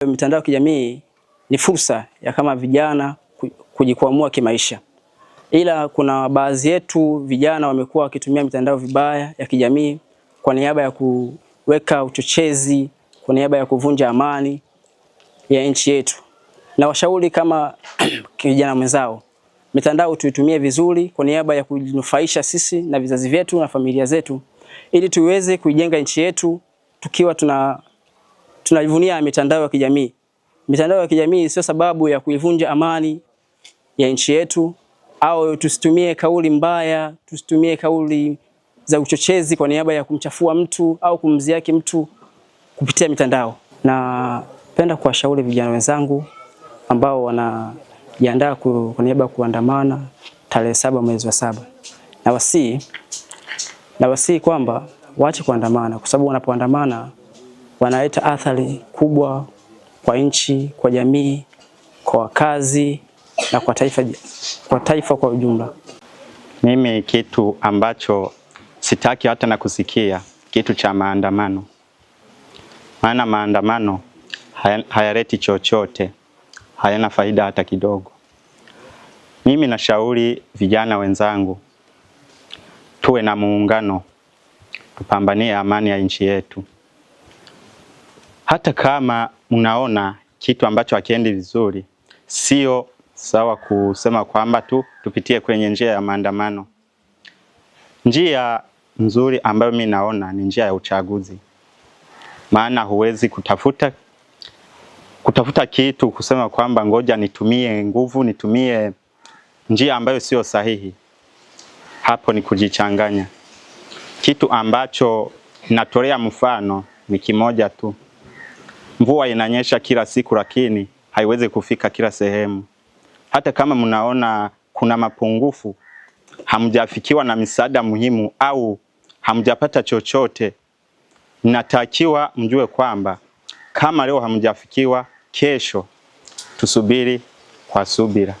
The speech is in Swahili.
Mitandao ya kijamii ni fursa ya kama vijana kujikwamua kimaisha. Ila kuna baadhi yetu vijana wamekuwa wakitumia mitandao vibaya ya kijamii kwa niaba ya kuweka uchochezi, kwa niaba ya kuvunja amani ya nchi yetu. Na washauri kama kijana mwenzao, mitandao tuitumie vizuri kwa niaba ya kujinufaisha sisi na vizazi vyetu na familia zetu, ili tuweze kuijenga nchi yetu tukiwa tunajivunia mitandao ya kijamii. Mitandao ya kijamii sio sababu ya kuivunja amani ya nchi yetu, au tusitumie kauli mbaya, tusitumie kauli za uchochezi kwa niaba ya kumchafua mtu au kumziaki mtu kupitia mitandao. Na penda kuwashauri vijana wenzangu ambao wanajiandaa kwa niaba ya kuandamana tarehe 7 mwezi wa 7. Na wasii kwamba waache kuandamana, kwa sababu wanapoandamana wanaleta athari kubwa kwa nchi, kwa jamii, kwa wakazi na kwa taifa kwa ujumla. Mimi kitu ambacho sitaki hata na kusikia kitu cha maandamano. Maana maandamano hayaleti chochote, hayana faida hata kidogo. Mimi nashauri vijana wenzangu tuwe na muungano, tupambanie amani ya nchi yetu. Hata kama mnaona kitu ambacho hakiendi vizuri, sio sawa kusema kwamba tupitie kwenye njia ya maandamano. Njia nzuri ambayo mimi naona ni njia ya uchaguzi. Maana huwezi kutafuta kitu kusema kwamba ngoja nitumie nguvu, nitumie njia ambayo sio sahihi. Hapo ni kujichanganya. Kitu ambacho natolea mfano ni kimoja tu. Mvua inanyesha kila siku, lakini haiwezi kufika kila sehemu. Hata kama mnaona kuna mapungufu, hamjafikiwa na misaada muhimu au hamjapata chochote, natakiwa mjue kwamba kama leo hamjafikiwa, kesho tusubiri kwa subira.